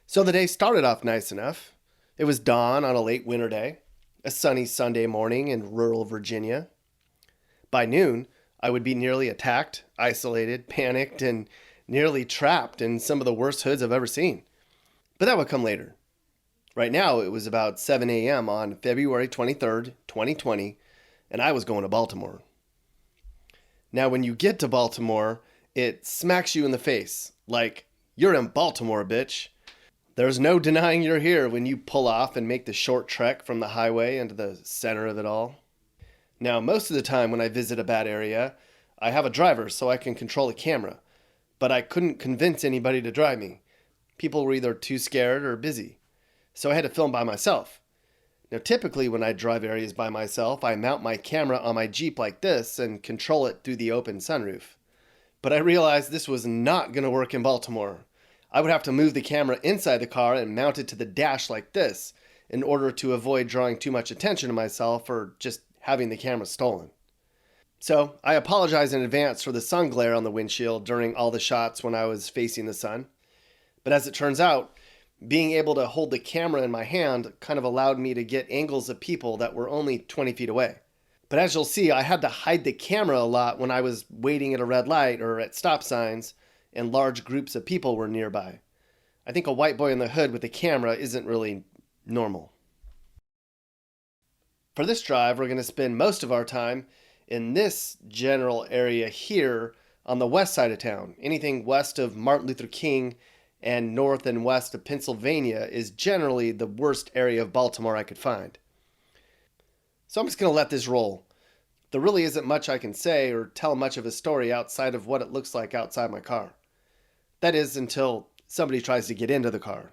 So the day started off nice enough. It was dawn on a late winter day, a sunny Sunday morning in rural Virginia. By noon, I would be nearly attacked, isolated, panicked, and nearly trapped in some of the worst hoods I've ever seen. But that would come later. Right now, it was about 7 a.m. on February 23rd, 2020, and I was going to Baltimore. Now, when you get to Baltimore, it smacks you in the face like, you're in Baltimore, bitch. There's no denying you're here when you pull off and make the short trek from the highway into the center of it all. Now, most of the time when I visit a bad area, I have a driver so I can control the camera, but I couldn't convince anybody to drive me. People were either too scared or busy, so I had to film by myself. Now, typically when I drive areas by myself, I mount my camera on my Jeep like this and control it through the open sunroof. But I realized this was not going to work in Baltimore. I would have to move the camera inside the car and mount it to the dash like this in order to avoid drawing too much attention to myself or just having the camera stolen. So I apologize in advance for the sun glare on the windshield during all the shots when I was facing the sun. But as it turns out, being able to hold the camera in my hand kind of allowed me to get angles of people that were only 20 feet away. But as you'll see, I had to hide the camera a lot when I was waiting at a red light or at stop signs and large groups of people were nearby. I think a white boy in the hood with a camera isn't really normal. For this drive, we're going to spend most of our time in this general area here on the west side of town. Anything west of Martin Luther King and north and west of Pennsylvania is generally the worst area of Baltimore I could find. So I'm just going to let this roll. There really isn't much I can say or tell much of a story outside of what it looks like outside my car. That is, until somebody tries to get into the car.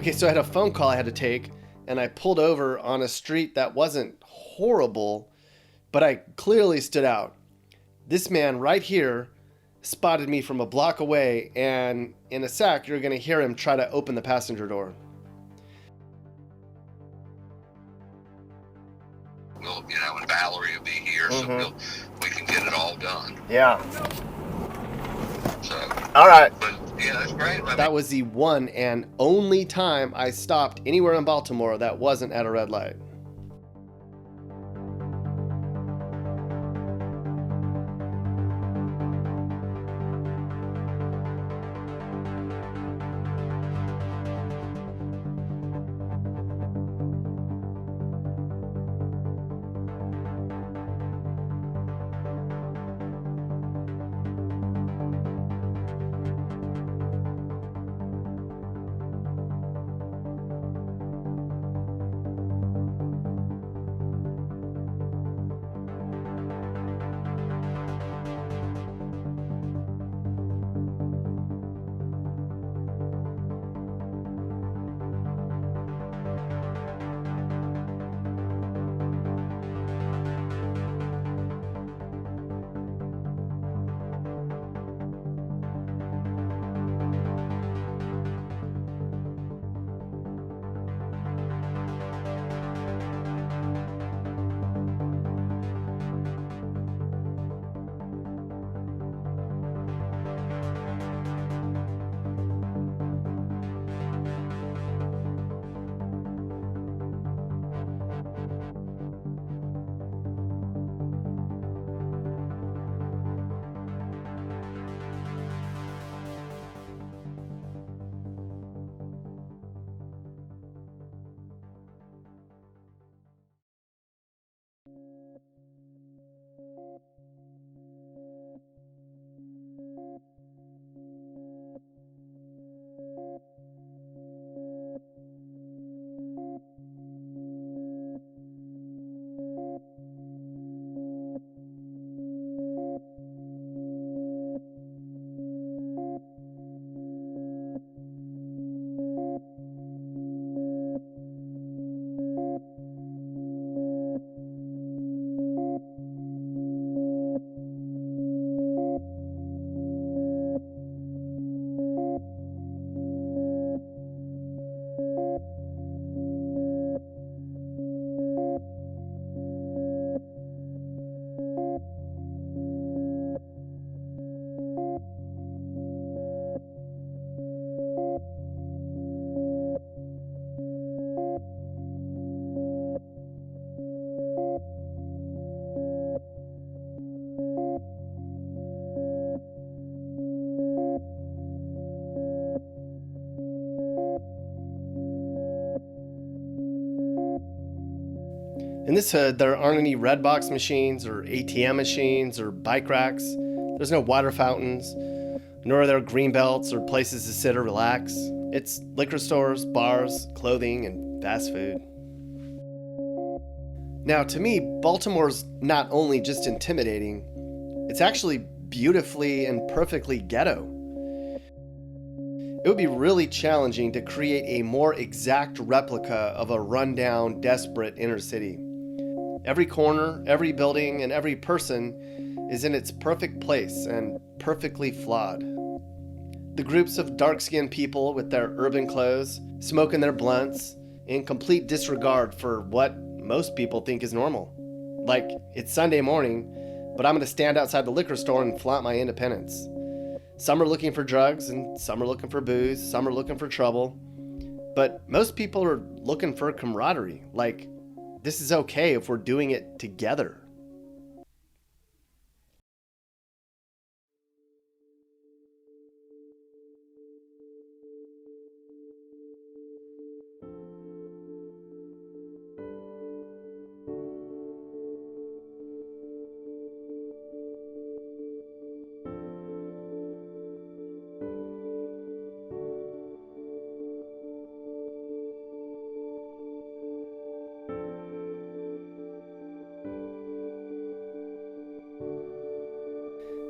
Okay, so I had a phone call I had to take, and I pulled over on a street that wasn't horrible, but I clearly stood out. This man right here spotted me from a block away, and in a sec, you're going to hear him try to open the passenger door. We'll, and Valerie will be here, so we can get it all done. Yeah. So, all right. But yeah, that's great. That was the one and only time I stopped anywhere in Baltimore that wasn't at a red light. In this hood, there aren't any red box machines or ATM machines or bike racks. There's no water fountains, nor are there green belts or places to sit or relax. It's liquor stores, bars, clothing, and fast food. Now, to me, Baltimore's not only just intimidating, it's actually beautifully and perfectly ghetto. It would be really challenging to create a more exact replica of a rundown, desperate inner city. Every corner, every building, and every person is in its perfect place and perfectly flawed. The groups of dark-skinned people with their urban clothes, smoking their blunts, in complete disregard for what most people think is normal. Like, it's Sunday morning, but I'm going to stand outside the liquor store and flaunt my independence. Some are looking for drugs, and some are looking for booze, some are looking for trouble. But most people are looking for camaraderie, like, this is okay if we're doing it together.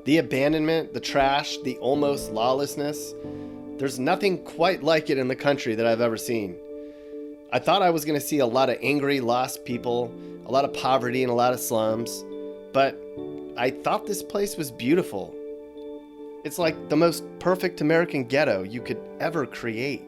The abandonment, the trash, the almost lawlessness, There's nothing quite like it in the country that I've ever seen. I thought I was going to see a lot of angry, lost people, a lot of poverty, and a lot of slums, but I thought this place was beautiful. It's like the most perfect American ghetto you could ever create.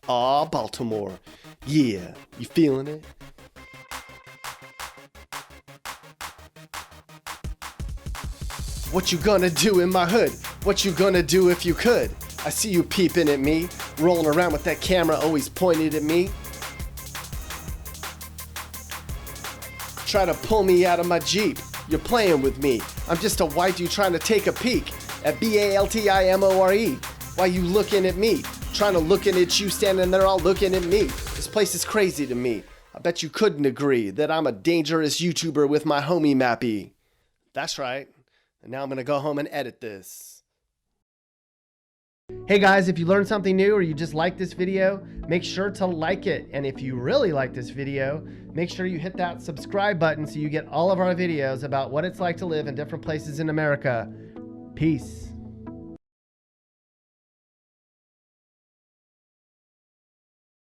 Aw, Baltimore. Yeah, you feeling it? What you gonna do in my hood? What you gonna do if you could? I see you peeping at me, rolling around with that camera always pointed at me. Try to pull me out of my Jeep. You're playing with me. I'm just a white dude trying to take a peek at Baltimore. Why you looking at me? Trying to looking at you standing there all looking at me. This place is crazy to me. I bet you couldn't agree that I'm a dangerous YouTuber with my homie Mappy. That's right. And now I'm gonna go home and edit this. Hey guys, if you learned something new or you just like this video, make sure to like it. And if you really like this video, make sure you hit that subscribe button so you get all of our videos about what it's like to live in different places in America. Peace.